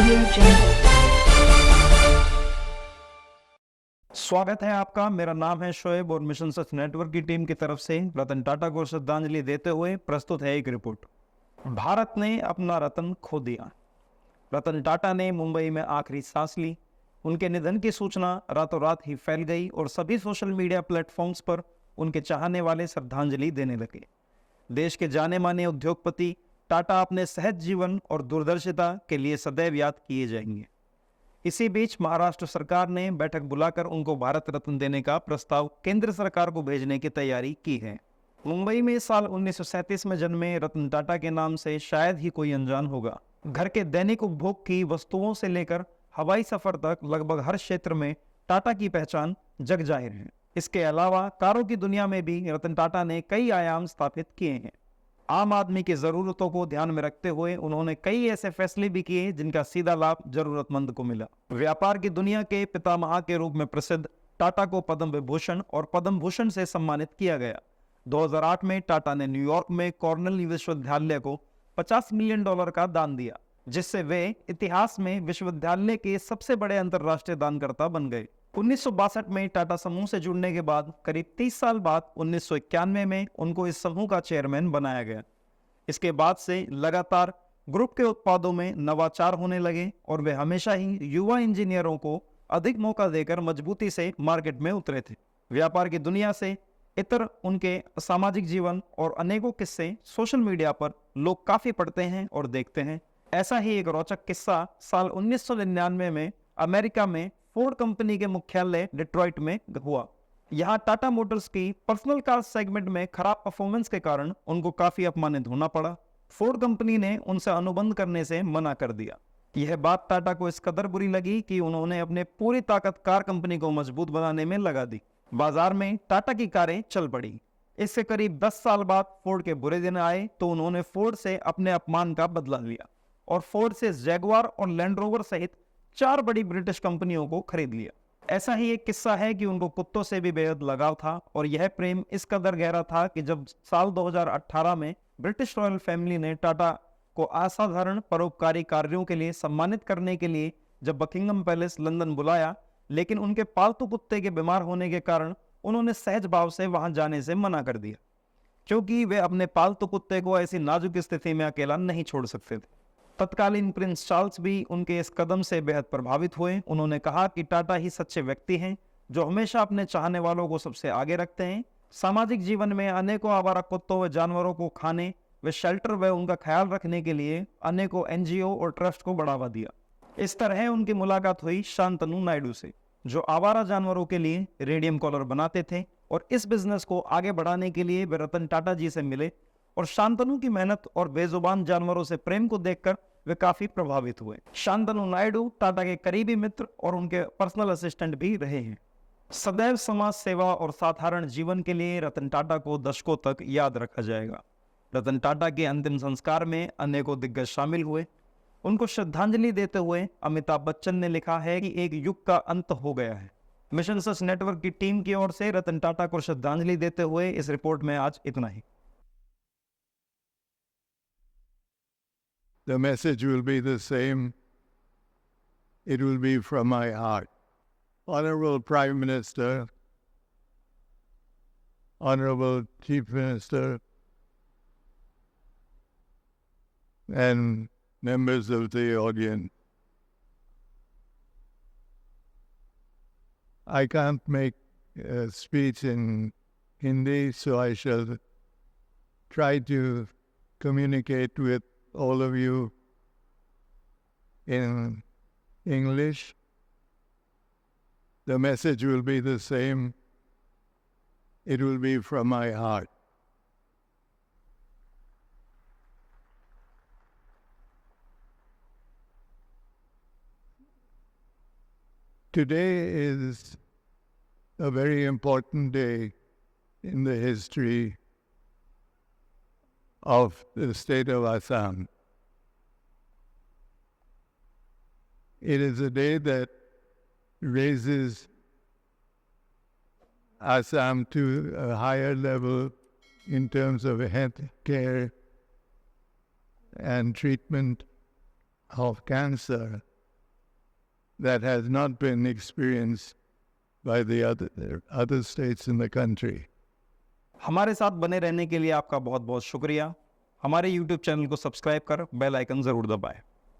Audio Jungle. स्वागत है आपका। मेरा नाम है शोएब और मिशन सच नेटवर्क की टीम की तरफ से रतन टाटा को श्रद्धांजलि देते हुए प्रस्तुत है एक रिपोर्ट। भारत ने अपना रतन खो दिया। रतन टाटा ने मुंबई में आखिरी सांस ली। उनके निधन की सूचना रातों रात ही फैल गई और सभी सोशल मीडिया प्लेटफॉर्म्स पर उनके चाहने वाले श्रद्धांजलि देने लगे। देश के जाने माने उद्योगपति टाटा अपने सहज जीवन और दूरदर्शिता के लिए सदैव याद किए जाएंगे। इसी बीच महाराष्ट्र सरकार ने बैठक बुलाकर उनको भारत रत्न देने का प्रस्ताव केंद्र सरकार को भेजने की तैयारी की है। मुंबई में साल 1937 में जन्मे रतन टाटा के नाम से शायद ही कोई अनजान होगा। घर के दैनिक उपभोग की वस्तुओं से लेकर हवाई सफर तक लगभग हर क्षेत्र में टाटा की पहचान जग जाहिर है। इसके अलावा कारों की दुनिया में भी रतन टाटा ने कई आयाम स्थापित किए हैं। आम आदमी की जरूरतों को ध्यान में रखते हुए उन्होंने कई ऐसे फैसले भी किए जिनका सीधा लाभ जरूरतमंद को मिला। व्यापार की दुनिया के पितामह के रूप में प्रसिद्ध टाटा को पद्म विभूषण और पद्म भूषण से सम्मानित किया गया। 2008 में टाटा ने न्यूयॉर्क में कॉर्नेल विश्वविद्यालय को $50 मिलियन का दान दिया, जिससे वे इतिहास में विश्वविद्यालय के सबसे बड़े अंतरराष्ट्रीय दानकर्ता बन गए। 1962 में टाटा समूह से जुड़ने के बाद करीब 30 साल बाद 1991 में उनको इस समूह का चेयरमैन बनाया गया। इसके बाद से लगातार ग्रुप के उत्पादों में नवाचार होने लगे और वे हमेशा ही युवा इंजीनियरों को अधिक मौका देकर मजबूती से मार्केट में उतरे थे। व्यापार की दुनिया से इतर उनके सामाजिक जीवन और अनेकों किस्से सोशल मीडिया पर लोग काफी पढ़ते हैं और देखते हैं। ऐसा ही एक रोचक किस्सा साल 1999 में अमेरिका में फोर्ड कंपनी के मुख्यालय डिट्रॉइट में हुआ। यहाँ टाटा मोटर्स की पर्सनल कार सेगमेंट में खराब परफॉर्मेंस के कारण उनको काफी अपमानित होना पड़ा। फोर्ड कंपनी ने उनसे अनुबंध करने से मना कर दिया। यह बात टाटा को इस कदर बुरी लगी कि उन्होंने अपने पूरी ताकत कार कंपनी को मजबूत बनाने में लगा दी। बाजार में टाटा की कारें चल पड़ी। इससे करीब 10 साल बाद फोर्ड के बुरे दिन आए तो उन्होंने फोर्ड से अपने अपमान का बदला लिया और फोर्ड से जैगुआर और लैंड रोवर सहित 4 बड़ी ब्रिटिश कंपनियों को खरीद लिया। ऐसा ही एक किस्सा है कि उनको कुत्तों से भी बेहद लगाव था और यह प्रेम इस कदर गहरा था कि जब साल 2018 में ब्रिटिश रॉयल फैमिली ने टाटा को असाधारण परोपकारी कार्यों के लिए सम्मानित करने के लिए जब बकिंगम पैलेस लंदन बुलाया, लेकिन उनके पालतू कुत्ते के बीमार होने के कारण उन्होंने सहज भाव से वहां जाने से मना कर दिया, क्योंकि वे अपने पालतू कुत्ते को ऐसी नाजुक स्थिति में अकेला नहीं छोड़ सकते थे। तत्कालीन प्रिंस चार्ल्स भी उनके इस कदम से बेहद प्रभावित हुए। उन्होंने कहा कि टाटा ही सच्चे व्यक्ति हैं जो हमेशा अपने चाहने वालों को सबसे आगे रखते हैं। सामाजिक जीवन में अनेकों आवारा कुत्तों व जानवरों को खाने व शेल्टर व उनका ख्याल रखने के लिए अनेकों एनजीओ और ट्रस्ट को बढ़ावा दिया। इस तरह उनकी मुलाकात हुई शांतनु नायडू से, जो आवारा जानवरों के लिए रेडियम कॉलर बनाते थे और इस बिजनेस को आगे बढ़ाने के लिए वे रतन टाटा जी से मिले और शांतनु की मेहनत और बेजुबान जानवरों से प्रेम को देखकर वे काफी प्रभावित हुए। शांतनु नायडू टाटा के करीबी मित्र और उनके पर्सनल असिस्टेंट भी रहे हैं। सदैव समाज सेवा और साधारण जीवन के लिए रतन टाटा को दशकों तक याद रखा जाएगा। रतन टाटा के अंतिम संस्कार में अनेकों दिग्गज शामिल हुए। उनको श्रद्धांजलि देते हुए अमिताभ बच्चन ने लिखा है कि एक युग का अंत हो गया है। मिशन सच नेटवर्क की टीम की ओर से रतन टाटा को श्रद्धांजलि देते हुए इस रिपोर्ट में आज इतना ही। The message will be the same. It will be from my heart. Honorable Prime Minister, Honorable Chief Minister, and members of the audience. I can't make a speech in Hindi, so I shall try to communicate with all of you in English. The message will be the same. It will be from my heart. Today is a very important day in the history of the state of Assam. It is a day that raises Assam to a higher level in terms of health care and treatment of cancer. that has not been experienced by the other states in the country. हमारे साथ बने रहने के लिए आपका बहुत बहुत शुक्रिया। हमारे YouTube चैनल को सब्सक्राइब कर बेल आइकन जरूर दबाएं।